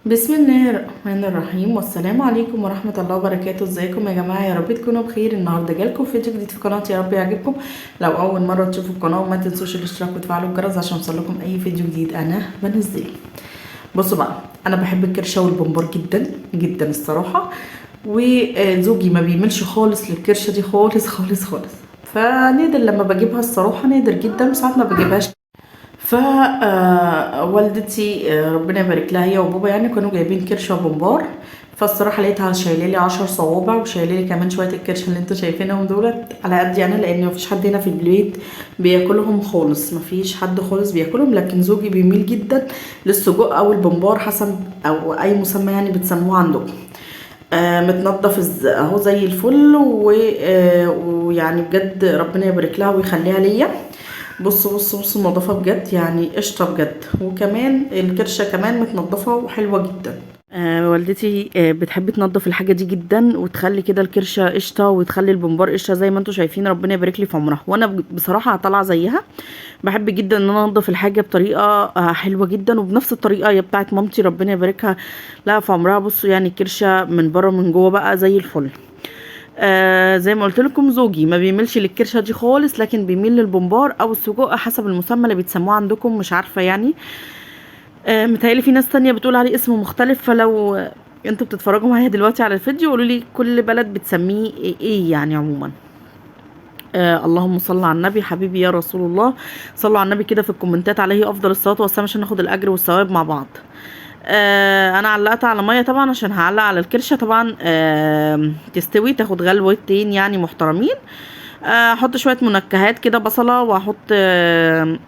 بسم الله الرحمن الرحيم والسلام عليكم ورحمة الله وبركاته. ازيكم يا جماعة؟ يا رب تكونوا بخير. النهاردة جالكم فيديو جديد في قناتي، يا رب يعجبكم. لو أول مرة تشوفوا القناة ما تنسوش الاشتراك وتفعلوا الجرس عشان يوصلكم أي فيديو جديد أنا بنزله. بصوا بقى، أنا بحب الكرشة والبمبار جدا جدا الصراحة، وزوجي ما بيملش خالص للكرشة دي خالص خالص خالص، فنادر لما بجيبها الصراحة، نادر جدا، وساعات ما بجيبهاش. والدتي ربنا يبارك لها، هي وبابا يعني كانوا جايبين كرشه وبمبار. فالصراحه لقيتها شايله لي 10 صوابع، وشايله لي كمان شويه الكرشه اللي انتوا شايفينهم دولت على قد يعني، لان مفيش حد هنا في البيت بياكلهم خالص، مفيش حد خالص بياكلهم. لكن زوجي بيميل جدا للسجق او البمبار حسب او اي مسمى يعني بتسموه عندكم. متنضف اهو زي الفل، ويعني بجد ربنا يبارك لها ويخليها ليا. بصوا النظافة بجد يعني قشطة بجد، وكمان الكرشة كمان متنضفة وحلوة جدا. والدتي بتحب تنظف الحاجة دي جدا، وتخلي كده الكرشة قشطة، وتخلي البمبار قشطة زي ما انتوا شايفين. ربنا يبارك لي في عمرها. وانا بصراحة طالعة زيها، بحب جدا ان انا انضف الحاجة بطريقة حلوة جدا، وبنفس الطريقة هي بتاعت مامتي ربنا يباركها لها في عمرها. بصوا يعني الكرشة من بره ومن جوه بقى زي الفل. زي ما قلت لكم، زوجي ما بيميلش للكرشه دي خالص، لكن بيميل للبمبار او السجق حسب المسمى اللي بيتسموه عندكم، مش عارفه يعني. متهيألي في ناس تانية بتقول عليه اسم مختلف، فلو انتوا بتتفرجوا معايا دلوقتي على الفيديو قولوا لي كل بلد بتسميه ايه يعني عموما. اللهم صل على النبي حبيبي يا رسول الله. صلوا على النبي كده في الكومنتات، عليه افضل الصلاه والسلام، عشان ناخد الاجر والثواب مع بعض. انا علقت على ميه طبعا عشان هعلق على الكرشه طبعا. تستوي تاخد غلوتين يعني محترمين. احط شويه منكهات كده، بصله، واحط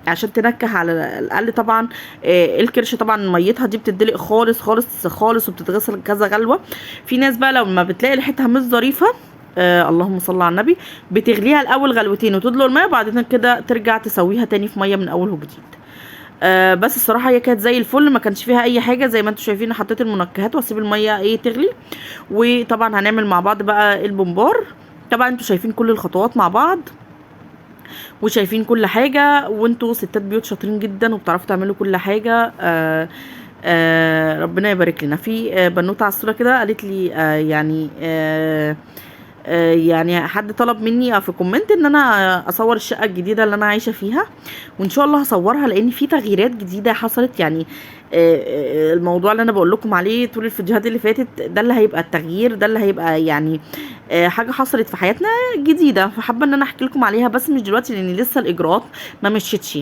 عشان تنكه على الاقل طبعا. الكرشه طبعا ميتها دي بتدلق خالص خالص خالص، وبتتغسل كذا غلوه. في ناس بقى لما بتلاقي ريحتها مش ظريفه، اللهم صل على النبي، بتغليها الاول غلوتين وتدلق الميه، وبعدين كده ترجع تسويها تاني في ميه من اول وجديد. بس الصراحه هي كانت زي الفل، ما كانش فيها اي حاجه. زي ما انتم شايفين حطيت المنكهات واسيب الميه تغلي. وطبعا هنعمل مع بعض بقى البمبار. طبعا انتوا شايفين كل الخطوات مع بعض، وشايفين كل حاجه، وانتوا ستات بيوت شاطرين جدا وبتعرفوا تعملوا كل حاجه. ربنا يبارك لنا. في بنوته على الصوره كده قالت لي يعني حد طلب مني في كومنت ان انا اصور الشقه الجديده اللي انا عايشه فيها، وان شاء الله هصورها لان في تغييرات جديده حصلت يعني. الموضوع اللي انا بقول لكم عليه طول الفيديوهات اللي فاتت ده اللي هيبقى التغيير، ده اللي هيبقى يعني حاجه حصلت في حياتنا جديده، فحابه ان انا احكي لكم عليها، بس مش دلوقتي لان لسه الاجراءات ما مشيتش.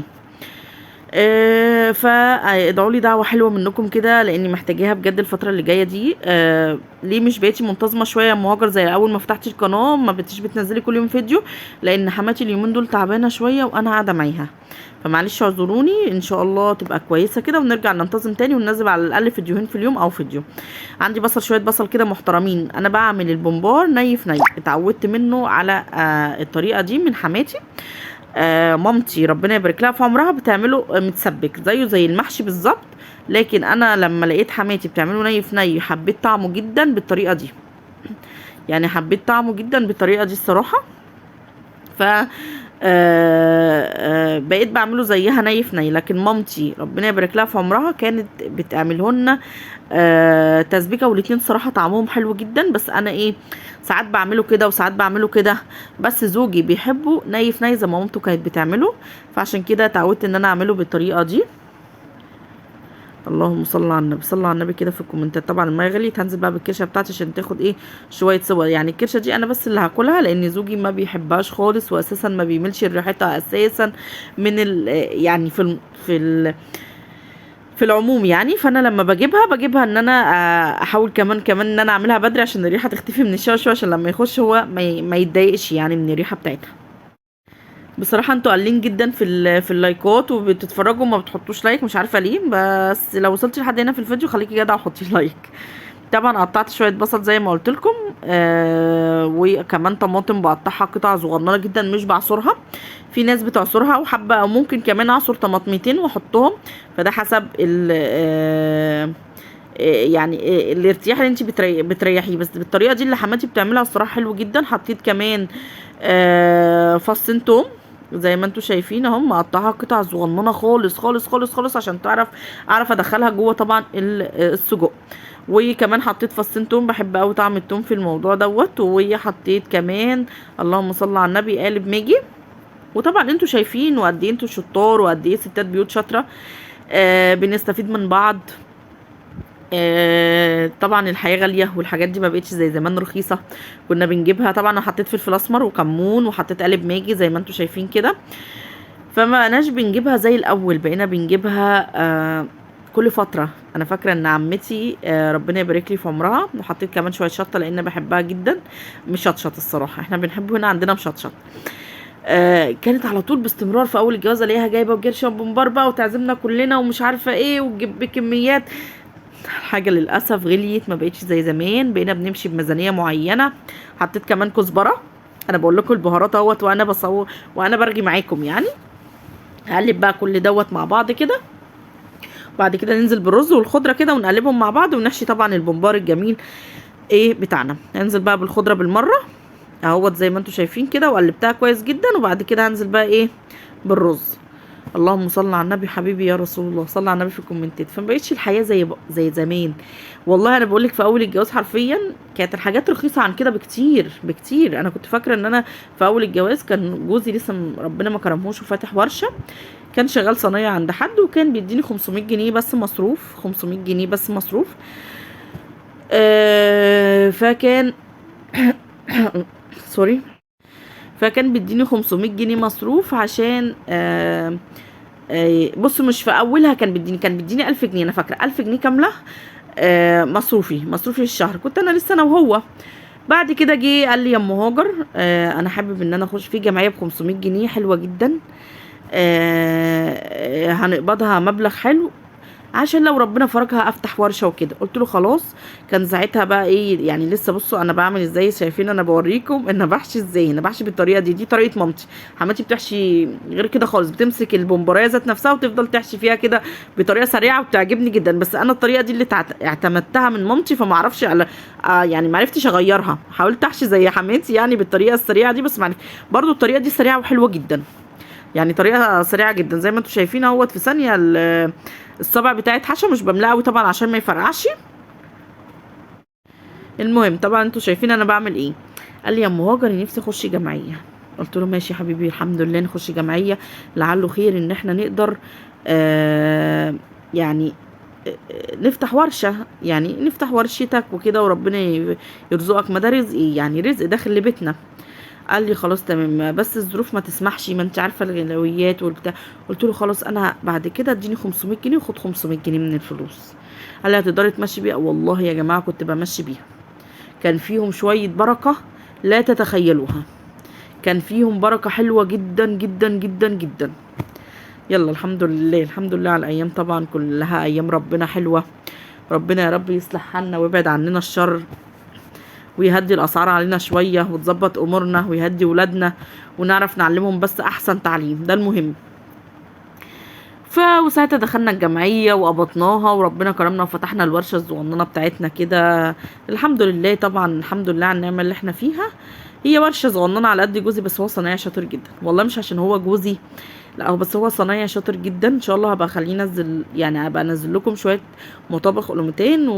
فادعوا لي دعوه حلوه منكم كده، لاني محتاجاها بجد الفتره اللي جايه دي. ليه مش بقيتي منتظمه شويه يا مهاجر زي اول ما فتحتي القناه؟ ما بقيتيش بتنزلي كل يوم فيديو، لان حماتي اليومين دول تعبانه شويه وانا قاعده معاها، فمعلش اعذروني. ان شاء الله تبقى كويسه كده ونرجع ننتظم تاني وننزل على الاقل فيديوهين في اليوم او فيديو. عندي بصل، شويه بصل كده محترمين. انا بعمل البومبار ني في ني، اتعودت منه على الطريقه دي من حماتي. مامتي ربنا يبارك لها في عمرها بتعمله متسبك زيه زي المحشي بالظبط، لكن انا لما لقيت حماتي بتعمله ني في ني حبيت طعمه جدا بالطريقه دي. يعني حبيت طعمه جدا بالطريقه دي الصراحه. ف بقيت بعمله زيها ني في ني. لكن مامتي ربنا يبارك لها في عمرها كانت بتعمله لنا تسبيكه، والاتنين صراحه طعمهم حلو جدا. بس انا ساعات بعمله كده وساعات بعمله كده، بس زوجي بيحبه ني في ني زي ما مامته كانت بتعمله، فعشان كده اتعودت ان انا اعمله بالطريقه دي. اللهم صل على النبي. صلى على النبي كده في الكومنتات. طبعا الميه غليت، هنزل بقى بالكرشه بتاعتي عشان تاخد شويه سوا. يعني الكرشه دي انا بس اللي هاكلها، لان زوجي ما بيحبهاش خالص، واساسا ما بيملش ريحتها اساسا من يعني في العموم يعني. فانا لما بجيبها ان انا احاول كمان ان انا اعملها بدري عشان الريحه تختفي من الشوي شويه، عشان لما يخش هو ما يتضايقش يعني من الريحه بتاعتها. بصراحه انتوا قليلين جدا في اللايكات، وبتتفرجوا وما بتحطوش لايك، مش عارفه ليه. بس لو وصلتي لحد هنا في الفيديو خليكي جدعه وحطي لايك. طبعا قطعت شويه بصل زي ما قلت لكم، وكمان طماطم بقطعها قطع صغننه جدا مش بعصرها. في ناس بتعصرها وحابه، او ممكن كمان اعصر طماطميتين واحطهم، فده حسب ال يعني الارتياح اللي انت بتريحيه. بس بالطريقه دي اللي حماتي بتعملها الصراحه حلو جدا. حطيت كمان فصين توم زي ما انتوا شايفين اهو، مقطعها قطع صغننه خالص خالص خالص خالص عشان اعرف ادخلها جوه طبعا السجق. وكمان حطيت فصين توم، بحب قوي طعم التوم في الموضوع دوت. وحطيت كمان اللهم صل على النبي قالب ماجي. وطبعا انتوا شايفين وقد ايه انتوا شطار وقد ايه ستات بيوت شاطره. بنستفيد من بعض. طبعا الحياه غاليه والحاجات دي ما بقتش زي زمان رخيصه. كنا بنجيبها طبعا. انا حطيت فلفل اسمر وكمون وحطيت قالب ماجي زي ما انتوا شايفين كده. فما بقناش بنجيبها زي الاول، بقينا بنجيبها كل فتره. انا فاكره ان عمتي ربنا يبارك لي في عمرها، وحطيت كمان شويه شطه لان بحبها جدا. مشطشط الصراحه، احنا بنحبه هنا عندنا مشطشط. كانت على طول باستمرار في اول الجواز الاقيها جايبه وجرشه بومبار بقى وتعزمنا كلنا ومش عارفه ايه وتجيب بكميات. الحاجه للاسف غليت، ما بقتش زي زمان، بقينا بنمشي بميزانيه معينه. حطيت كمان كزبره. انا بقول لكم البهارات اهوت وانا بصور وانا برجي معاكم يعني. هقلب بقى كل دوت مع بعض كده. بعد كده ننزل بالرز والخضره كده ونقلبهم مع بعض ونحشي طبعا البومبار الجميل ايه بتاعنا. هنزل بقى بالخضره بالمره اهوت زي ما انتوا شايفين كده، وقلبتها كويس جدا. وبعد كده هنزل بقى ايه بالرز. اللهم صل على النبي حبيبي يا رسول الله، صل على النبي في الكومنتات. فما بقتش الحياه زي زمان. والله انا بقول لك في اول الجواز حرفيا كانت الحاجات رخيصه عن كده بكتير بكتير. انا كنت فاكره ان انا في اول الجواز كان جوزي لسه ربنا ما كرمهوش وفاتح ورشه. كان شغال صنايع عند حد وكان بيديني 500 جنيه بس مصروف. 500 جنيه بس مصروف. فكان سوري. فكان بيديني 500 جنيه مصروف عشان بصوا مش في اولها كان بيديني 1000 جنيه. انا فاكره 1000 جنيه كامله مصروفي الشهر. كنت انا لسه انا وهو. بعد كده جه قال لي يا ام هاجر انا حابب ان انا اخش في جمعيه ب 500 جنيه حلوه جدا. هنقبضها مبلغ حلو عشان لو ربنا فرجها افتح ورشه وكده. قلت له خلاص. كان ساعتها بقى ايه يعني لسه بصوا انا بعمل ازاي. شايفين انا بوريكم ان بحشي ازاي. انا بحشي بالطريقه دي طريقه مامتي. حماتي بتحشي غير كده خالص، بتمسك البومبرايه ذات نفسها وتفضل تحشي فيها كده بطريقه سريعه وبتعجبني جدا. بس انا الطريقه دي اللي اعتمدتها من مامتي، فما اعرفش على يعني ما عرفتش اغيرها. حاولت احشي زي حماتي يعني بالطريقه السريعه دي، بس برضو الطريقه دي سريعه وحلوه جدا. يعني طريقه سريعه جدا زي ما انتم شايفين اهوت. في ثانيه الصبع بتاعي اتحشى. مش بملاه قوي طبعا عشان ما يفرقعش. المهم طبعا انتوا شايفين انا بعمل ايه. قال لي يا ام هاجر نفسي اخش جمعيه. قلت له ماشي يا حبيبي الحمد لله نخش جمعيه. لعله خير ان احنا نقدر يعني نفتح ورشه. يعني نفتح ورشتك وكده وربنا يرزقك. ما ده رزق يعني رزق داخل لبيتنا. قال لي خلاص تمام بس الظروف ما تسمحش، ما انت عارفه الغلويات والبتاع. قلت له خلاص انا بعد كده اديني 500 جنيه وخد 500 جنيه من الفلوس. قال لي هتقدري تمشي بيها؟ والله يا جماعه كنت بمشي بيها. كان فيهم شويه بركه لا تتخيلوها. كان فيهم بركه حلوه جدا جدا جدا جدا. يلا الحمد لله الحمد لله على الايام طبعا كلها ايام ربنا حلوه. ربنا يا رب يصلح حالنا ويبعد عننا الشر ويهدي الاسعار علينا شويه وتظبط امورنا ويهدي ولادنا ونعرف نعلمهم بس احسن تعليم. ده المهم. وساعتها دخلنا الجمعيه وقبضناها وربنا كرمنا وفتحنا الورشه الصغننه بتاعتنا كده. الحمد لله طبعا الحمد لله على النعمه اللي احنا فيها. هي ورشه صغننه على قد جوزي بس هو صنايعي شاطر جدا. والله مش عشان هو جوزي لا، هو بس هو صنايعي شاطر جدا. ان شاء الله هبقى اخليه ينزل يعني هبقى انزل لكم شويه مطابخ قلومتين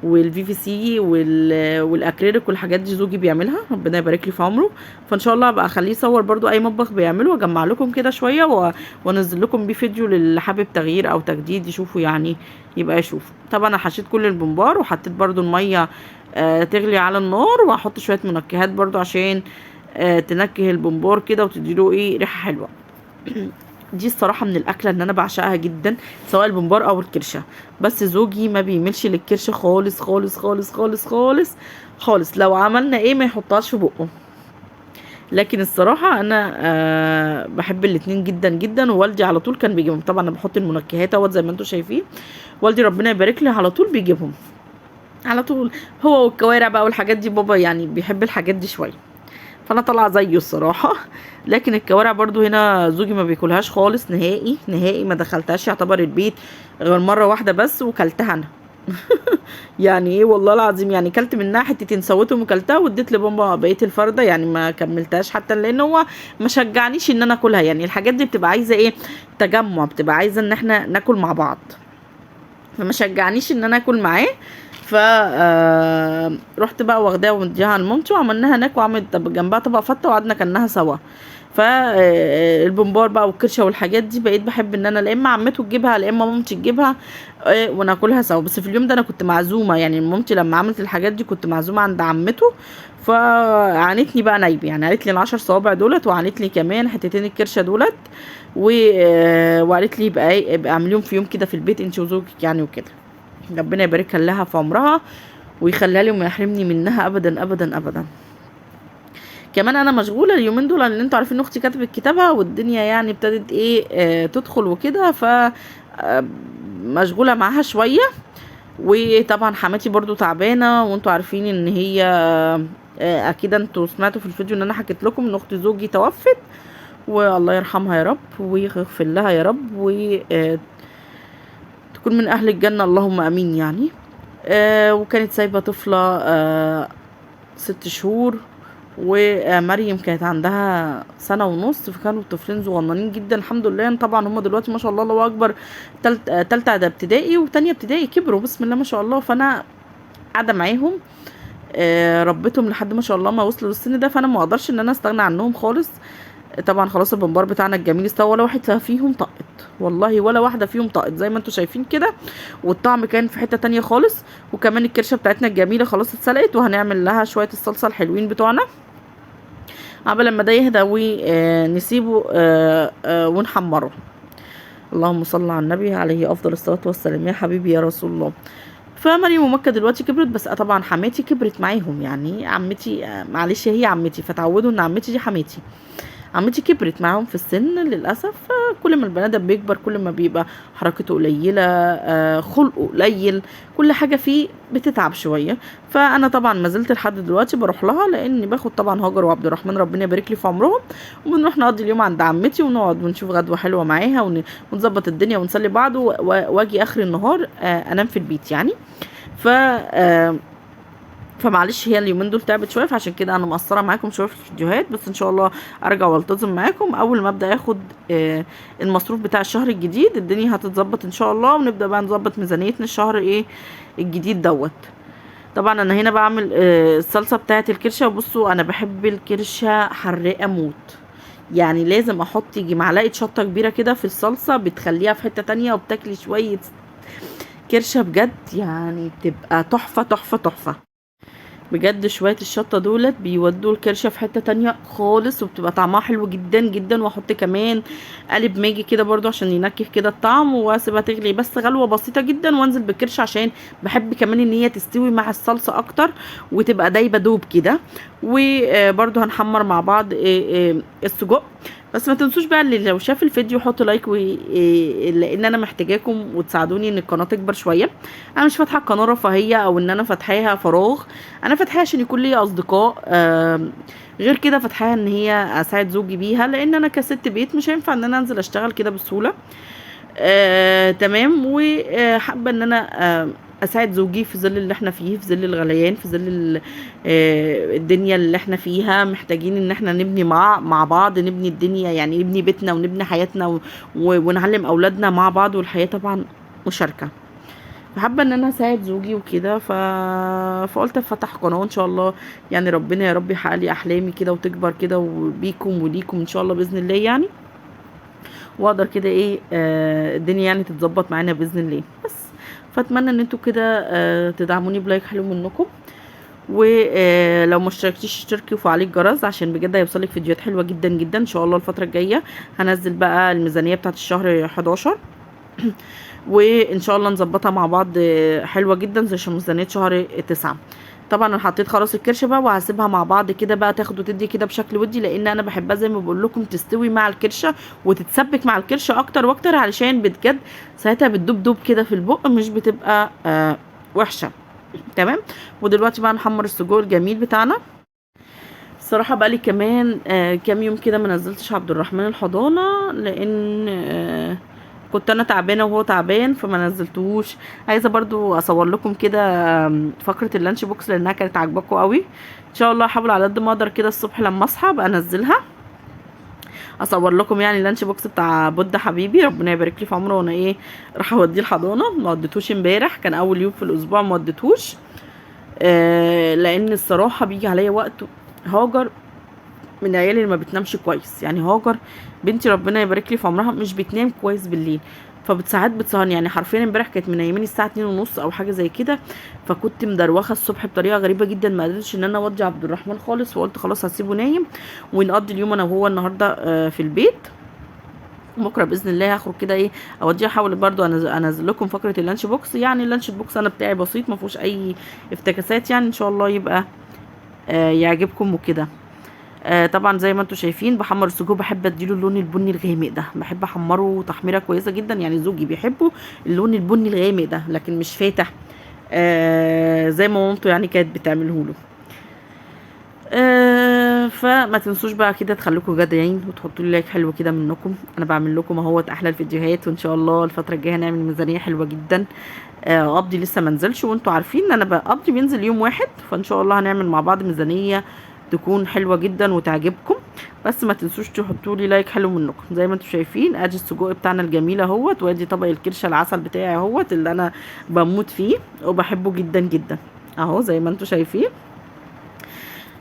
والفي في سي والاكريليك والحاجات دي زوجي بيعملها ربنا يبارك لي في عمره. فان شاء الله هبقى اخليه يصور برضو اي مطبخ بيعمله واجمع لكم كده شويه وانزل لكم بيه فيديو للي حابب تغيير او تجديد يشوفوا يعني يبقى يشوف. طبعا انا حشيت كل البومبار وحطيت برضو الميه تغلي على النار وهحط شويه منكهات برضو عشان تنكه البومبار كده وتديله ايه ريحه حلوه. دي الصراحه من الاكله ان انا بعشقها جدا سواء البومبار او الكرشه. بس زوجي ما بيملش للكرشه خالص خالص خالص خالص خالص خالص. لو عملنا ايه ما يحطهاش في بقه. لكن الصراحه انا بحب الاتنين جدا جدا. ووالدي على طول كان بيجيبهم. طبعا انا بحط المنكهات اهوت زي ما انتم شايفين. والدي ربنا يبارك لي على طول بيجيبهم على طول. هو والكوارع بقى والحاجات دي بابا يعني بيحب الحاجات دي شويه. فانا طالعه زيه الصراحه. لكن الكوارع برضو هنا زوجي ما بياكلهاش خالص نهائي نهائي. ما دخلتهاش يعتبر البيت غير مره واحده بس وكلتها انا. يعني ايه والله العظيم، يعني كلت منها حتتين سويتهم وكلتها واديت لبابا بقيه الفرده، يعني ما كملتهاش حتى لان هو ما شجعنيش ان انا اكلها. يعني الحاجات دي بتبقى عايزه ايه، تجمع، بتبقى عايزه ان احنا ناكل مع بعض، فما شجعنيش ان انا اكل معاه. ف رحت بقى واخداها ومديها لمامتي وعملناها هناك، وعملت جنبها طبق فته وقعدنا كلناها سوا. فالبمبار بقى والكرشه والحاجات دي بقيت بحب ان انا لا اما عمته تجيبها لا اما مامتي تجيبها وناكلها سوا. بس في اليوم ده انا كنت معزومه، يعني مامتي لما عملت الحاجات دي كنت معزومه عند عمته، فعانتني بقى نايب، يعني قالت لي ال10 صوابع دولت، وعانت لي كمان حتتين الكرشه دولت وقالت لي يبقى اعمليهم في يوم كده في البيت انت وزوجك يعني وكده. ربنا يبارك لها في عمرها ويخليها لي وما يحرمني منها ابدا ابدا ابدا. كمان انا مشغوله اليومين دول، لان انتوا عارفين اختي كتبت كتابها والدنيا يعني ابتدت ايه تدخل وكده، ف مشغوله معاها شويه. وطبعا حماتي برضو تعبانه، وانتوا عارفين ان هي اكيد انتوا سمعتوا في الفيديو ان انا حكيت لكم ان اخت زوجي توفت، والله يرحمها يا رب ويغفر لها يا رب وتكون من اهل الجنه اللهم امين يعني. وكانت سايبه طفله 6 شهور، ومريم كانت عندها 1.5 سنة، فكانوا الطفلين صغننين جدا الحمد لله. طبعا هم دلوقتي ما شاء الله الله اكبر تالتة ده ابتدائي وتانية ابتدائي، كبروا بسم الله ما شاء الله. فانا قاعده معاهم ربيتهم لحد ما شاء الله ما وصلوا للسن ده، فانا ما اقدرش ان انا استغنى عنهم خالص. طبعا خلاص البمبار بتاعنا الجميل استوى، ولا واحد فيهم طقت، والله ولا واحده فيهم طقت زي ما انتوا شايفين كده، والطعم كان في حته تانية خالص. وكمان الكرشه بتاعتنا الجميله خلاص اتسلقت، وهنعمل لها شويه الصلصه الحلوين بتوعنا قبل لما ده يهدى ونسيبه ونحمره. اللهم صل على النبي عليه افضل الصلاه والسلام. يا حبيبي يا رسول الله. فمريم ومكة دلوقتي كبرت، بس طبعا حماتي كبرت معاهم، يعني عمتي معلش هي عمتي، فتعودوا ان عمتي دي حماتي. عمتي كبرت معاهم في السن للأسف. كل ما البني آدم بيكبر كل ما بيبقى حركته قليلة، خلقه قليل، كل حاجة فيه بتتعب شوية. فأنا طبعا ما زلت لحد دلوقتي بروح لها، لأني باخد طبعا هاجر وعبد الرحمن ربنا يبارك لي في عمرهم، وبنروح نقضي اليوم عند عمتي ونقعد ونشوف غدوة حلوة معاها ونظبط الدنيا ونسلي بعض، واجي آخر النهار أنام في البيت يعني. ف فمعلش هي اليومين دول تعبت شويه، فعشان كده انا مقصره معاكم شويه في الفيديوهات، بس ان شاء الله ارجع والتزم معاكم اول ما ابدا اخد المصروف بتاع الشهر الجديد. الدنيا هتتظبط ان شاء الله، ونبدا بقى نظبط ميزانيتنا الشهر الجديد دوت. طبعا انا هنا بعمل الصلصه بتاعه الكرشه. وبصوا انا بحب الكرشه حراقه موت، يعني لازم احط يجي معلقه شطه كبيره كده في الصلصه، بتخليها في حته تانية، وبتاكلي شويه كرشه بجد يعني بتبقى تحفه تحفه تحفه بجد. شويه الشطه دولت بيودوا الكرشه في حته تانية خالص، وبتبقى طعمها حلو جدا جدا. واحط كمان قالب ماجي كده برضو عشان ينكه كده الطعم، واسيبها تغلي بس غلوه بسيطه جدا، وانزل بالكرشه عشان بحب كمان ان هي تستوي مع الصلصه اكتر وتبقى دايبه دوب كده. وبرضو هنحمر مع بعض السجق. بس ما تنسوش بقى اللي لو شاف الفيديو حط لايك لان انا محتاجاكم وتساعدوني ان القناه تكبر شويه. انا مش فاتحه القناه رفاهيه او ان انا فاتحاها فراغ، انا فاتحاها عشان يكون لي اصدقاء، غير كده فاتحاها ان هي اساعد زوجي بيها، لان انا كست بيت مش هينفع ان انا انزل اشتغل كده بسهوله. تمام. وحابه ان انا اساعد زوجي في ظل اللي احنا فيه، في ظل الغليان، في ظل الدنيا اللي احنا فيها. محتاجين ان احنا نبني مع بعض، نبني الدنيا يعني نبني بيتنا ونبني حياتنا ونعلم اولادنا مع بعض، والحياه طبعا مشاركه. فحابه ان انا اساعد زوجي وكده، فقلت افتح قناه ان شاء الله، يعني ربنا يا رب يحقق لي احلامي كده وتكبر كده، وبيكم وليكم ان شاء الله باذن الله يعني، واقدر كده ايه الدنيا يعني تتظبط معانا باذن الله. بس فاتمنى ان انتوا كده تدعموني بلايك حلو منكم، ولو ما اشتركتيش اشتركي وفعلي الجرس عشان بجد هيوصلك فيديوهات حلوه جدا جدا ان شاء الله. الفتره الجايه هنزل بقى الميزانيه بتاعت الشهر 11 وان شاء الله نظبطها مع بعض حلوه جدا زي ميزانيه شهر 9. طبعا انا حطيت خلاص الكرشه بقى، وهسيبها مع بعض كده بقى تاخد وتدي كده بشكل ودي، لان انا بحبها زي ما بقول لكم تستوي مع الكرشه وتتسبك مع الكرشه اكتر واكتر، علشان بجد ساعتها بتدوب دوب كده في البق، مش بتبقى وحشه. تمام. ودلوقتي بقى نحمر السجق الجميل بتاعنا. الصراحه بقى لي كمان كام يوم كده ما نزلتش عبد الرحمن الحضانه، لان كنت انا تعبانه وهو تعبان فما نزلتوش. عايزه برضو اصور لكم كده فقره اللانش بوكس لانها كانت عاجباكم قوي. ان شاء الله هحاول على قد ما اقدر كده الصبح لما اصحى ابقى انزلها، اصور لكم يعني اللانش بوكس بتاع بود حبيبي ربنا يبارك لي في عمره. وانا ايه راح اوديه الحضانه، ما وديتوش امبارح، كان اول يوم في الاسبوع ما وديتوش. لان الصراحه بيجي عليا وقت هاجر من عيالي اللي ما بتنامش كويس. يعني هاجر بنتي ربنا يبارك لي في عمرها مش بتنام كويس بالليل، فبتساعات بتسهرني. يعني حرفيا امبارح كانت منيماني الساعه 2:30 او حاجه زي كده، فكنت مدروخه الصبح بطريقه غريبه جدا، ما قدرتش ان انا اودي عبد الرحمن خالص، وقلت خلاص هسيبه نايم ونقضي اليوم انا وهو النهارده في البيت. بكره باذن الله هخرج كده ايه اوديه، احاول برضو انزل لكم فقره اللانش بوكس. يعني اللانش بوكس انا بتاعي بسيط ما فيهوش اي افتكاسات، يعني ان شاء الله يبقى يعجبكم وكده. طبعا زي ما انتم شايفين بحمر السجق، بحب اديله اللون البني الغامق ده، بحب احمره تحميره كويسه جدا. يعني زوجي بيحبه اللون البني الغامق ده لكن مش فاتح زي ما مامته يعني كانت بتعمله له. فما تنسوش بقى كده تخليكم جدعين وتحطوا لي لايك حلو كده منكم. انا بعمل لكم اهوت احلى الفيديوهات، وان شاء الله الفتره الجايه هنعمل ميزانيه حلوه جدا. قبضي لسه منزلش، وانتوا عارفين ان انا قبضي بينزل يوم واحد، فان شاء الله هنعمل مع بعض ميزانيه تكون حلوه جدا وتعجبكم. بس ما تنسوش تحطوا لي لايك حلو منكم. زي ما انتم شايفين ادي السجق بتاعنا الجميل اهوت، وادي طبق الكرشه العسل بتاعي اهوت اللي انا بموت فيه وبحبه جدا جدا اهو زي ما انتم شايفين.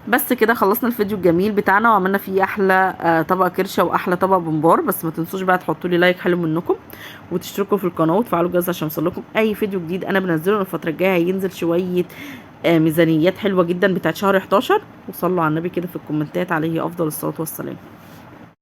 بس كده خلصنا الفيديو الجميل بتاعنا وعملنا فيه احلى طبق كرشه واحلى طبق بمبار. بس ما تنسوش بقى تحطوا لي لايك حلو منكم وتشتركوا في القناه وتفعلوا الجرس عشان يوصلكم اي فيديو جديد انا بنزله. الفتره الجايه هينزل شويه ميزانيات حلوه جدا بتاعت شهر 11. وصلوا على النبي كده في الكومنتات عليه افضل الصلاه والسلام.